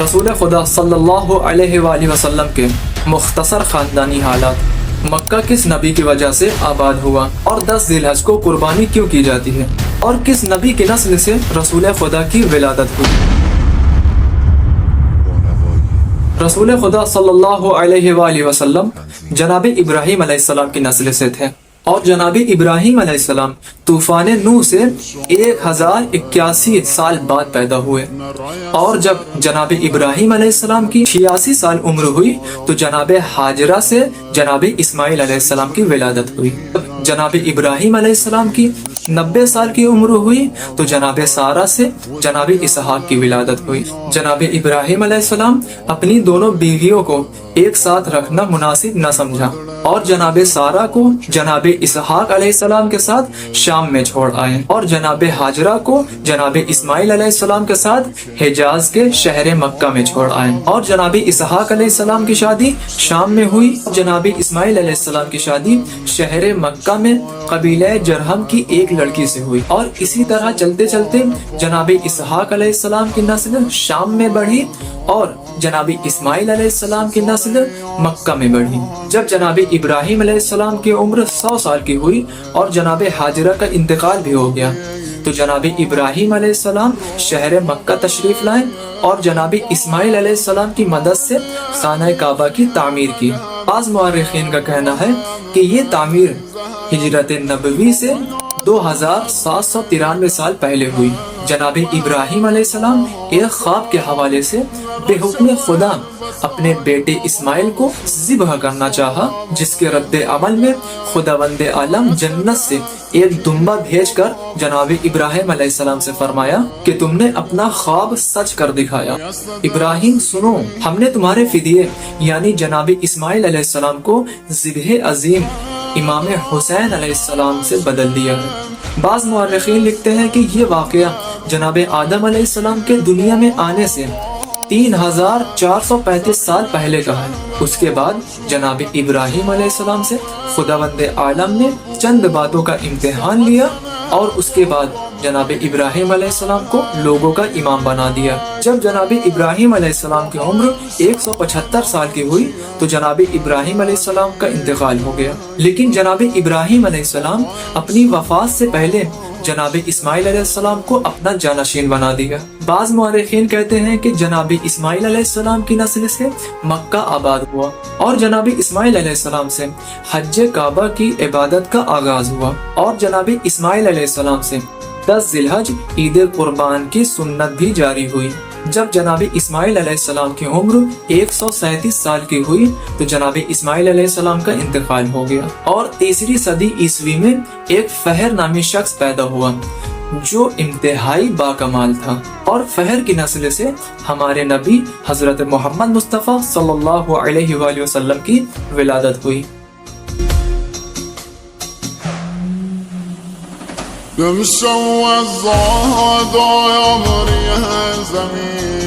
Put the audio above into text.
رسول خدا صلی اللہ علیہ وآلہ وسلم کے مختصر خاندانی حالات۔ مکہ کس نبی کی وجہ سے آباد ہوا اور 10 ذی الحج کو قربانی کیوں کی جاتی ہے، اور کس نبی کی نسل سے رسول خدا کی ولادت ہوئی؟ رسول خدا صلی اللہ علیہ وآلہ وسلم جناب ابراہیم علیہ السلام کی نسل سے تھے، اور جناب ابراہیم علیہ السلام طوفان نوح سے 1081 سال بعد پیدا ہوئے، اور جب جناب ابراہیم علیہ السلام کی 86 سال عمر ہوئی تو جناب ہاجرہ سے جناب اسماعیل علیہ السلام کی ولادت ہوئی۔ جناب ابراہیم علیہ السلام کی 90 سال کی عمر ہوئی تو جناب سارہ سے جناب اسحاق کی ولادت ہوئی۔ جناب ابراہیم علیہ السلام اپنی دونوں بیویوں کو ایک ساتھ رکھنا مناسب نہ سمجھا، اور جناب سارہ کو جناب اسحاق علیہ السلام کے ساتھ شام میں چھوڑ آئے، اور جناب ہاجرہ کو جناب اسماعیل علیہ السلام کے ساتھ حجاز کے شہر مکہ میں چھوڑ آئے، اور جناب اسحاق علیہ السلام کی شادی شام میں ہوئی، جناب اسماعیل علیہ السلام کی شادی شہر مکہ میں قبیلہ جرہم کی ایک لڑکی سے ہوئی، اور اسی طرح چلتے چلتے جناب اسحاق علیہ السلام کی نسل شام میں بڑھی اور جناب اسماعیل علیہ السلام کی نسل مکہ میں بڑھی۔ جب جناب ابراہیم علیہ السلام کی عمر 100 سال کی ہوئی اور جناب ہاجرہ کا انتقال بھی ہو گیا تو جناب ابراہیم علیہ السلام شہر مکہ تشریف لائے اور جناب اسماعیل علیہ السلام کی مدد سے خانہ کعبہ کی تعمیر کی۔ بعض مورخین کا کہنا ہے کہ یہ تعمیر ہجرت نبوی سے 2793 سال پہلے ہوئی۔ جناب ابراہیم علیہ السلام ایک خواب کے حوالے سے بے حکم خدا اپنے بیٹے اسماعیل کو ذبح کرنا چاہا، جس کے رد عمل میں خداوند عالم جنت سے ایک دمبا بھیج کر جناب ابراہیم علیہ السلام سے فرمایا کہ تم نے اپنا خواب سچ کر دکھایا۔ ابراہیم سنو، ہم نے تمہارے فدیے یعنی جناب اسماعیل علیہ السلام کو ذبح عظیم امام حسین علیہ السلام سے بدل دیا ہے۔ بعض مورخین لکھتے ہیں کہ یہ واقعہ جناب آدم علیہ السلام کے دنیا میں آنے سے 3435 سال پہلے کا ہے۔ اس کے بعد جناب ابراہیم علیہ السلام سے خداوند عالم نے چند باتوں کا امتحان لیا اور اس کے بعد جناب ابراہیم علیہ السلام کو لوگوں کا امام بنا دیا۔ جب جناب ابراہیم علیہ السلام کی عمر 175 سال کی ہوئی تو جناب ابراہیم علیہ السلام کا انتقال ہو گیا، لیکن جناب ابراہیم علیہ السلام اپنی وفات سے پہلے جناب اسماعیل علیہ السلام کو اپنا جانشین بنا دیا۔ بعض مورخین کہتے ہیں کہ جناب اسماعیل علیہ السلام کی نسل سے مکہ آباد ہوا اور جناب اسماعیل علیہ السلام سے حج کعبہ کی عبادت کا آغاز ہوا، اور جناب اسماعیل علیہ السلام سے 10 ذی الحج عید قربان کی سنت بھی جاری ہوئی۔ جب جناب اسماعیل علیہ السلام کی عمر 137 سال کی ہوئی تو جناب اسماعیل علیہ السلام کا انتقال ہو گیا، اور تیسری صدی عیسوی میں ایک فہر نامی شخص پیدا ہوا جو انتہائی باکمال تھا، اور فہر کی نسل سے ہمارے نبی حضرت محمد مصطفیٰ صلی اللہ علیہ وآلہ وسلم کی ولادت ہوئی۔ كم شوى الزهد يا مريها زمين